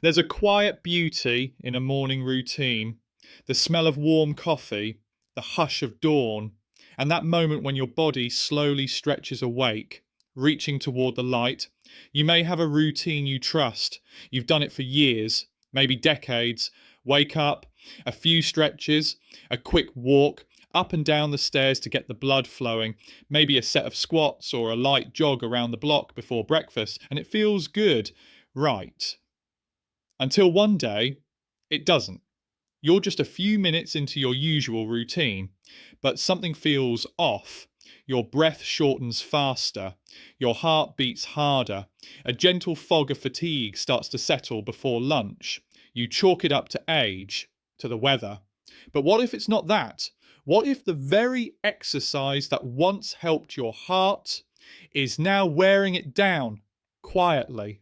There's a quiet beauty in a morning routine, the smell of warm coffee, the hush of dawn, and that moment when your body slowly stretches awake, reaching toward the light. You may have a routine you trust. You've done it for years, maybe decades. Wake up, a few stretches, a quick walk, up and down the stairs to get the blood flowing, maybe a set of squats or a light jog around the block before breakfast, and it feels good, right? Until one day, it doesn't. You're just a few minutes into your usual routine, but something feels off. Your breath shortens faster. Your heart beats harder. A gentle fog of fatigue starts to settle before lunch. You chalk it up to age, to the weather. But what if it's not that? What if the very exercise that once helped your heart is now wearing it down quietly?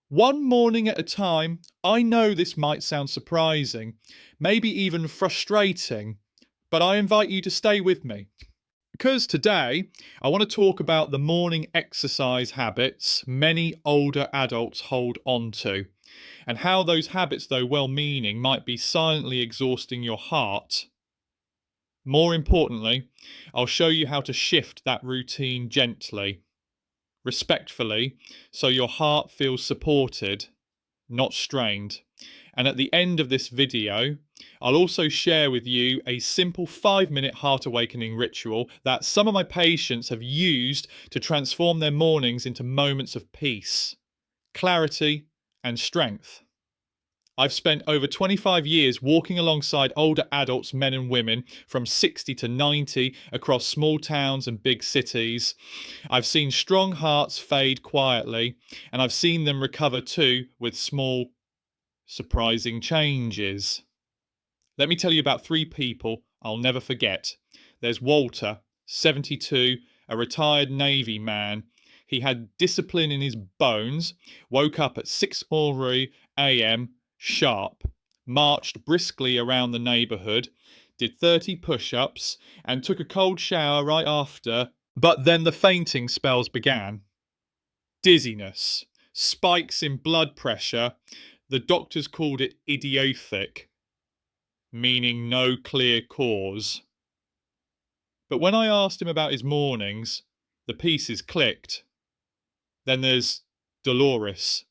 One morning at a time. I know this might sound surprising, maybe even frustrating, but I invite you to stay with me. Because today, I want to talk about the morning exercise habits many older adults hold on to, and how those habits, though well meaning, might be silently exhausting your heart. More importantly, I'll show you how to shift that routine gently, respectfully, so your heart feels supported, not strained. And at the end of this video, I'll also share with you a simple 5-minute heart awakening ritual that some of my patients have used to transform their mornings into moments of peace, clarity, and strength. I've spent over 25 years walking alongside older adults, men and women, from 60 to 90 across small towns and big cities. I've seen strong hearts fade quietly, and I've seen them recover too with small, surprising changes. Let me tell you about 3 people I'll never forget. There's Walter, 72, a retired Navy man. He had discipline in his bones, woke up at 6:00 a.m. sharp, marched briskly around the neighbourhood, did 30 push-ups, and took a cold shower right after. But then the fainting spells began. Dizziness, spikes in blood pressure. The doctors called it idiotic, meaning no clear cause. But when I asked him about his mornings, the pieces clicked. Then there's Dolores,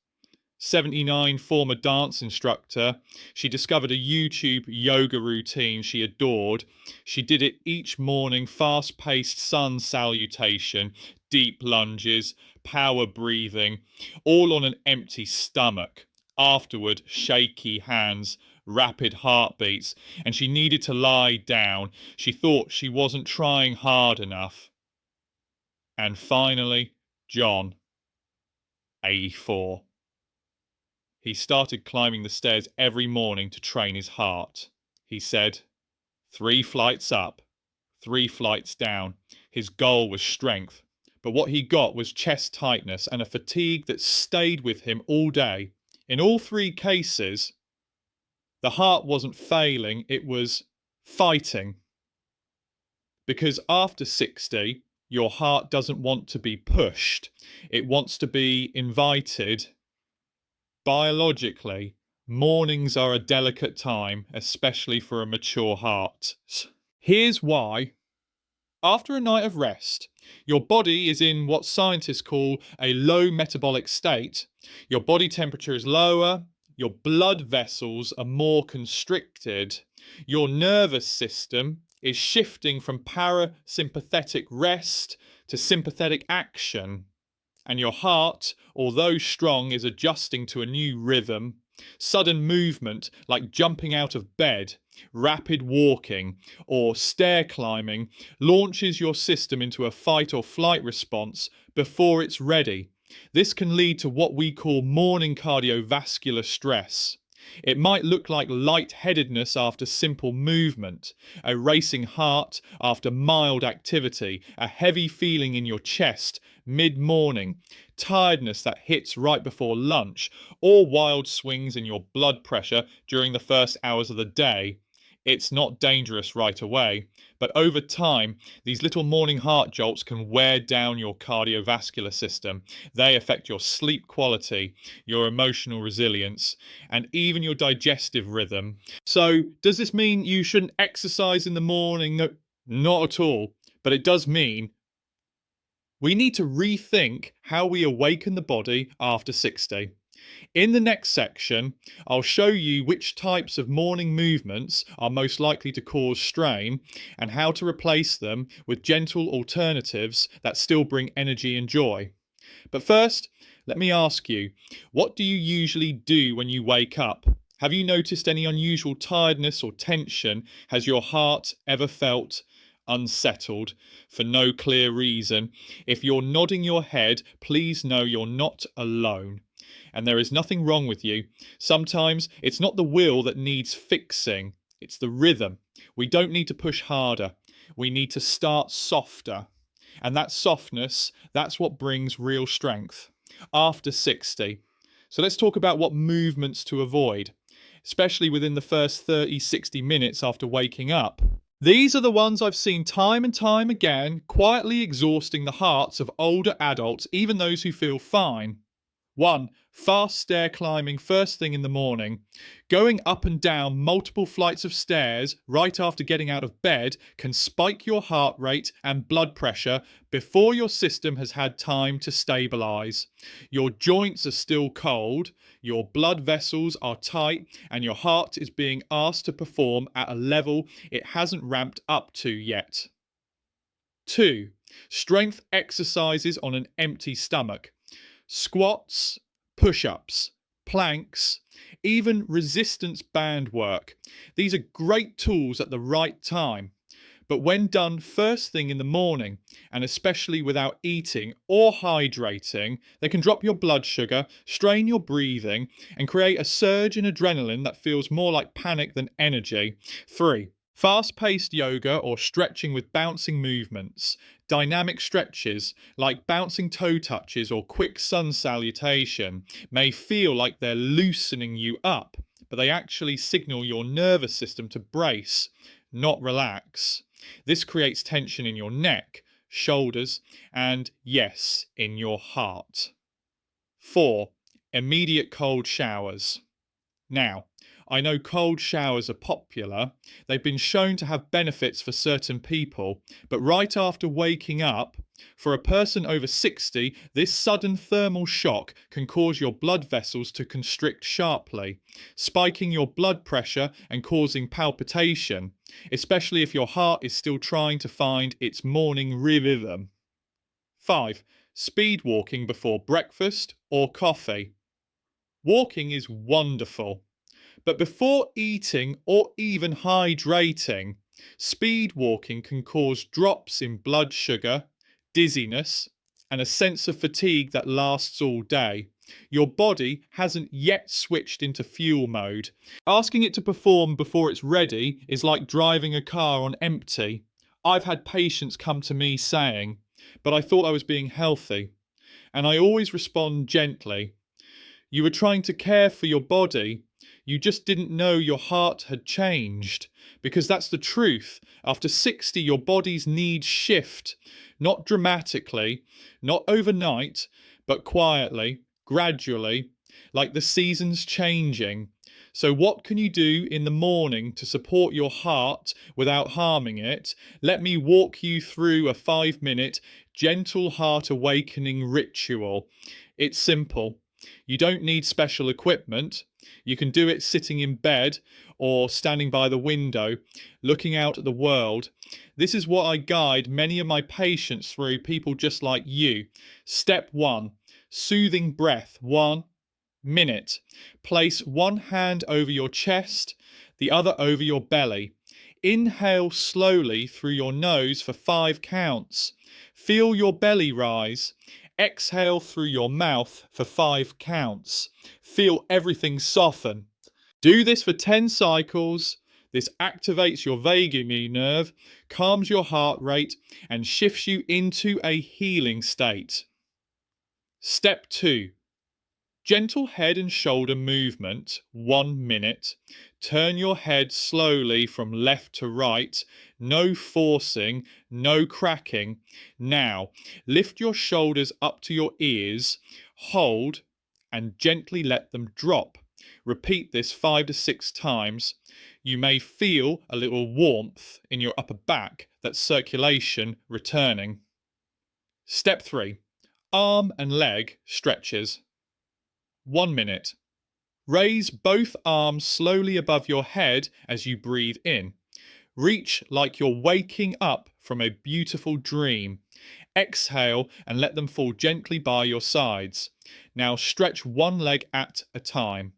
79, former dance instructor. She discovered a YouTube yoga routine she adored. She did it each morning, fast-paced sun salutation, deep lunges, power breathing, all on an empty stomach. Afterward, shaky hands, rapid heartbeats, and she needed to lie down. She thought she wasn't trying hard enough. And finally, John, 84. He started climbing the stairs every morning to train his heart. He said, 3 flights up, 3 flights down. His goal was strength, but what he got was chest tightness and a fatigue that stayed with him all day. In all 3 cases, the heart wasn't failing, it was fighting. Because after 60, your heart doesn't want to be pushed. It wants to be invited. Biologically, mornings are a delicate time, especially for a mature heart. Here's why. After a night of rest, your body is in what scientists call a low metabolic state. Your body temperature is lower, your blood vessels are more constricted, your nervous system is shifting from parasympathetic rest to sympathetic action. And your heart, although strong, is adjusting to a new rhythm. Sudden movement, like jumping out of bed, rapid walking, or stair climbing, launches your system into a fight or flight response before it's ready. This can lead to what we call morning cardiovascular stress. It might look like lightheadedness after simple movement, a racing heart after mild activity, a heavy feeling in your chest mid-morning, tiredness that hits right before lunch, or wild swings in your blood pressure during the first hours of the day. It's not dangerous right away, but over time, these little morning heart jolts can wear down your cardiovascular system. They affect your sleep quality, your emotional resilience, and even your digestive rhythm. So, does this mean you shouldn't exercise in the morning? No, not at all. But it does mean we need to rethink how we awaken the body after 60. In the next section, I'll show you which types of morning movements are most likely to cause strain and how to replace them with gentle alternatives that still bring energy and joy. But first, let me ask you, what do you usually do when you wake up? Have you noticed any unusual tiredness or tension? Has your heart ever felt unsettled for no clear reason? If you're nodding your head, please know you're not alone. And there is nothing wrong with you. Sometimes it's not the will that needs fixing, it's the rhythm. We don't need to push harder, we need to start softer. And that softness, that's what brings real strength after 60. So let's talk about what movements to avoid, especially within the first 30, 60 minutes after waking up. These are the ones I've seen time and time again, quietly exhausting the hearts of older adults, even those who feel fine. 1. Fast stair climbing first thing in the morning. Going up and down multiple flights of stairs right after getting out of bed can spike your heart rate and blood pressure before your system has had time to stabilise. Your joints are still cold, your blood vessels are tight, and your heart is being asked to perform at a level it hasn't ramped up to yet. 2. Strength exercises on an empty stomach. Squats, push-ups, planks, even resistance band work. These are great tools at the right time, but when done first thing in the morning, and especially without eating or hydrating, they can drop your blood sugar, strain your breathing, and create a surge in adrenaline that feels more like panic than energy. 3. Fast-paced yoga or stretching with bouncing movements. Dynamic stretches, like bouncing toe touches or quick sun salutation, may feel like they're loosening you up, but they actually signal your nervous system to brace, not relax. This creates tension in your neck, shoulders, and yes, in your heart. 4. Immediate cold showers. Now, I know cold showers are popular. They've been shown to have benefits for certain people, but right after waking up, for a person over 60, this sudden thermal shock can cause your blood vessels to constrict sharply, spiking your blood pressure and causing palpitation, especially if your heart is still trying to find its morning rhythm. 5. Speed walking before breakfast or coffee. Walking is wonderful. But before eating or even hydrating, speed walking can cause drops in blood sugar, dizziness, and a sense of fatigue that lasts all day. Your body hasn't yet switched into fuel mode. Asking it to perform before it's ready is like driving a car on empty. I've had patients come to me saying, "But I thought I was being healthy." And I always respond gently. You were trying to care for your body. You just didn't know your heart had changed. Because that's the truth. After 60, your body's needs shift. Not dramatically, not overnight, but quietly, gradually, like the seasons changing. So what can you do in the morning to support your heart without harming it? Let me walk you through a 5-minute gentle heart awakening ritual. It's simple. You don't need special equipment. You can do it sitting in bed or standing by the window, looking out at the world. This is what I guide many of my patients through, people just like you. Step 1, soothing breath. 1 minute. Place one hand over your chest, the other over your belly. Inhale slowly through your nose for 5 counts. Feel your belly rise. Exhale through your mouth for 5 counts. Feel everything soften. Do this for 10 cycles. This activates your vagus nerve, calms your heart rate, and shifts you into a healing state. Step 2. Gentle head and shoulder movement, 1 minute. Turn your head slowly from left to right. No forcing, no cracking. Now, lift your shoulders up to your ears, hold, and gently let them drop. Repeat this 5 to 6 times. You may feel a little warmth in your upper back, that's circulation returning. Step 3. Arm and leg stretches. 1 minute. Raise both arms slowly above your head as you breathe in. Reach like you're waking up from a beautiful dream. Exhale and let them fall gently by your sides. Now stretch one leg at a time,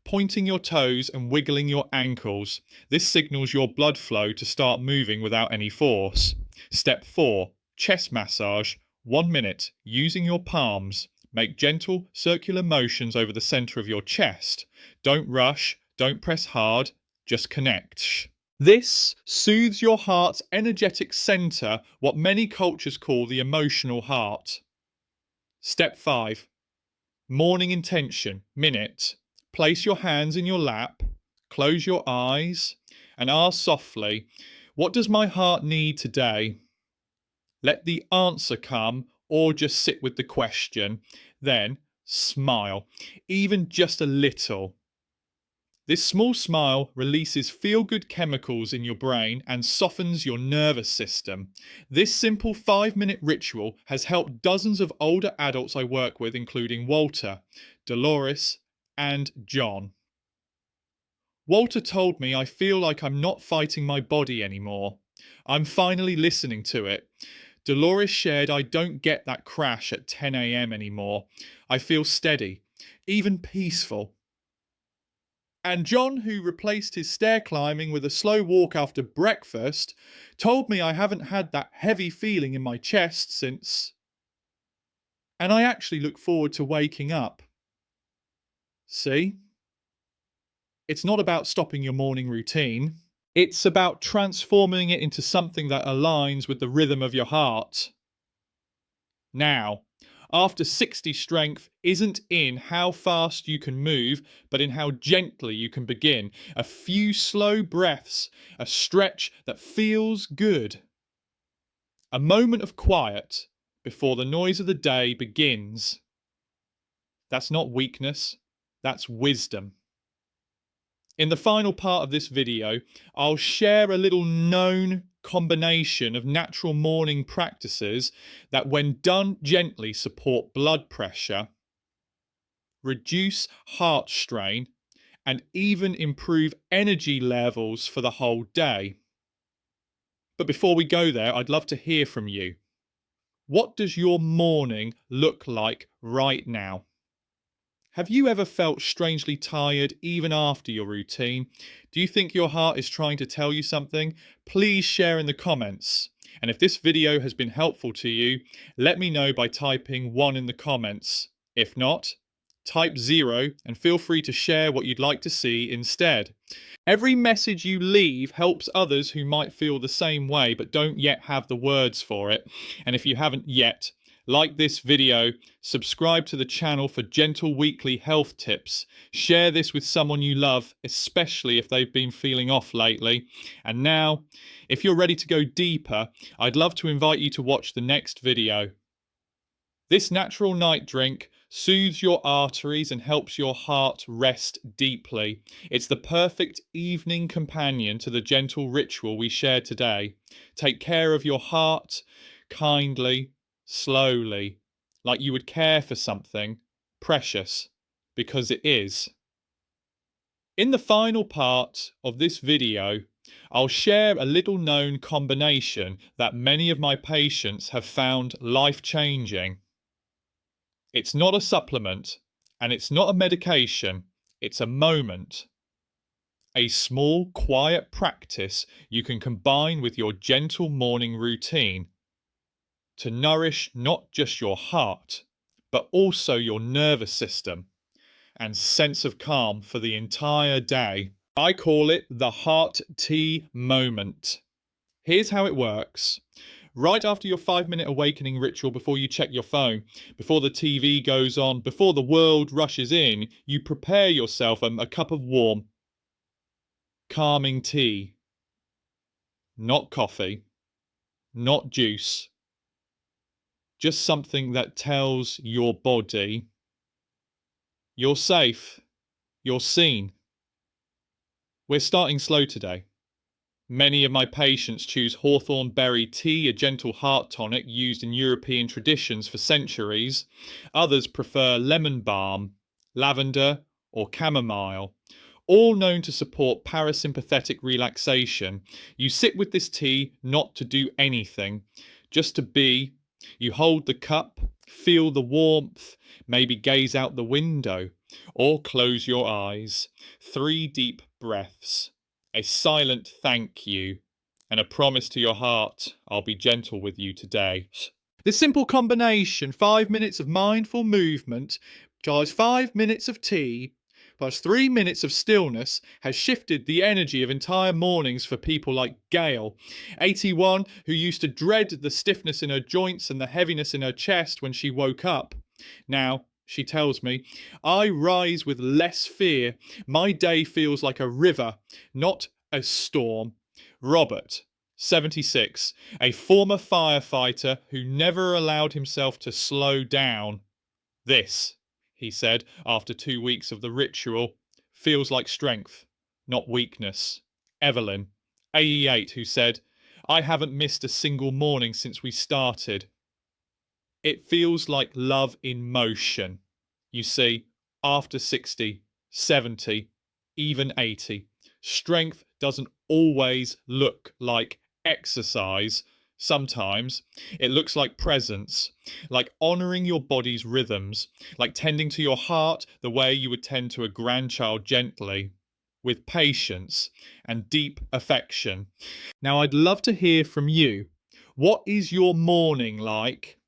pointing your toes and wiggling your ankles. This signals your blood flow to start moving without any force. Step 4. Chest massage. 1 minute, using your palms. Make gentle circular motions over the center of your chest. Don't rush, don't press hard, just connect. This soothes your heart's energetic center, what many cultures call the emotional heart. Step 5. Morning intention, minute. Place your hands in your lap, close your eyes, and ask softly, what does my heart need today? Let the answer come, or just sit with the question. Then smile, even just a little. This small smile releases feel-good chemicals in your brain and softens your nervous system. This simple 5-minute ritual has helped dozens of older adults I work with, including Walter, Dolores, and John. Walter told me, I feel like I'm not fighting my body anymore. I'm finally listening to it. Dolores shared, I don't get that crash at 10 a.m. anymore. I feel steady, even peaceful. And John, who replaced his stair climbing with a slow walk after breakfast, told me I haven't had that heavy feeling in my chest since. And I actually look forward to waking up. See? It's not about stopping your morning routine. It's about transforming it into something that aligns with the rhythm of your heart. Now, after 60 strength isn't in how fast you can move, but in how gently you can begin. A few slow breaths, a stretch that feels good. A moment of quiet before the noise of the day begins. That's not weakness, that's wisdom. In the final part of this video, I'll share a little known combination of natural morning practices that, when done gently, support blood pressure, reduce heart strain, and even improve energy levels for the whole day. But before we go there, I'd love to hear from you. What does your morning look like right now? Have you ever felt strangely tired even after your routine? Do you think your heart is trying to tell you something? Please share in the comments. And if this video has been helpful to you, let me know by typing 1 in the comments. If not, type 0 and feel free to share what you'd like to see instead. Every message you leave helps others who might feel the same way but don't yet have the words for it. And if you haven't yet, like this video, subscribe to the channel for gentle weekly health tips, share this with someone you love, especially if they've been feeling off lately. And now, if you're ready to go deeper, I'd love to invite you to watch the next video. This natural night drink soothes your arteries and helps your heart rest deeply. It's the perfect evening companion to the gentle ritual we shared today. Take care of your heart kindly, slowly, like you would care for something precious, because it is. In the final part of this video, I'll share a little known combination that many of my patients have found life-changing. It's not a supplement, and it's not a medication, it's a moment. A small, quiet practice you can combine with your gentle morning routine to nourish not just your heart, but also your nervous system and sense of calm for the entire day. I call it the heart tea moment. Here's how it works. Right after your 5-minute awakening ritual, before you check your phone, before the TV goes on, before the world rushes in, you prepare yourself a cup of warm, calming tea. Not coffee, not juice, just something that tells your body you're safe, you're seen. We're starting slow today. Many of my patients choose hawthorn berry tea, a gentle heart tonic used in European traditions for centuries. Others prefer lemon balm, lavender, or chamomile, all known to support parasympathetic relaxation. You sit with this tea not to do anything, just to be. You hold the cup, feel the warmth, maybe gaze out the window, or close your eyes. 3 deep breaths. A silent thank you, and a promise to your heart, I'll be gentle with you today. This simple combination, 5 minutes of mindful movement, plus 5 minutes of tea, plus 3 minutes of stillness, has shifted the energy of entire mornings for people like Gail, 81, who used to dread the stiffness in her joints and the heaviness in her chest when she woke up. Now, she tells me, I rise with less fear. My day feels like a river, not a storm. Robert, 76, a former firefighter who never allowed himself to slow down. This, he said after 2 weeks of the ritual, feels like strength, not weakness. Evelyn, 88, who said, I haven't missed a single morning since we started. It feels like love in motion. You see, after 60, 70, even 80, strength doesn't always look like exercise. Sometimes it looks like presence, like honoring your body's rhythms, like tending to your heart the way you would tend to a grandchild, gently, with patience and deep affection. Now, I'd love to hear from you. What is your morning like?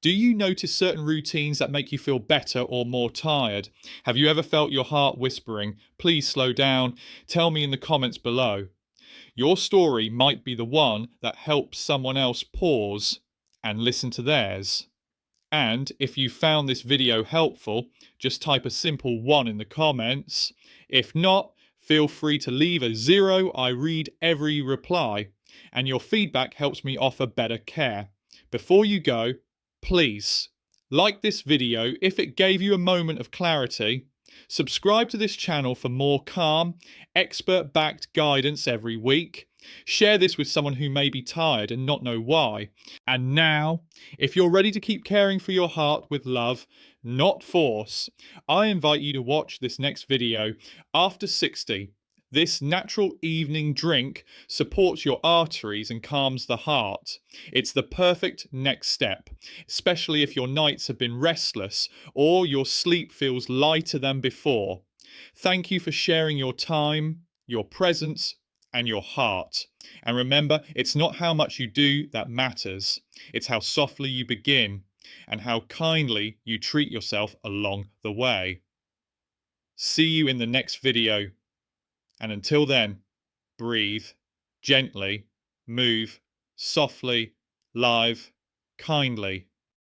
Do you notice certain routines that make you feel better or more tired? Have you ever felt your heart whispering, please slow down? Tell me in the comments below. Your story might be the one that helps someone else pause and listen to theirs. And if you found this video helpful, just type a simple 1 in the comments. If not, feel free to leave a 0. I read every reply, and your feedback helps me offer better care. Before you go, please like this video if it gave you a moment of clarity. Subscribe to this channel for more calm, expert-backed guidance every week. Share this with someone who may be tired and not know why. And now, if you're ready to keep caring for your heart with love, not force, I invite you to watch this next video. After 60, this natural evening drink supports your arteries and calms the heart. It's the perfect next step, especially if your nights have been restless or your sleep feels lighter than before. Thank you for sharing your time, your presence, and your heart. And remember, it's not how much you do that matters. It's how softly you begin and how kindly you treat yourself along the way. See you in the next video. And until then, breathe gently, move softly, live, kindly.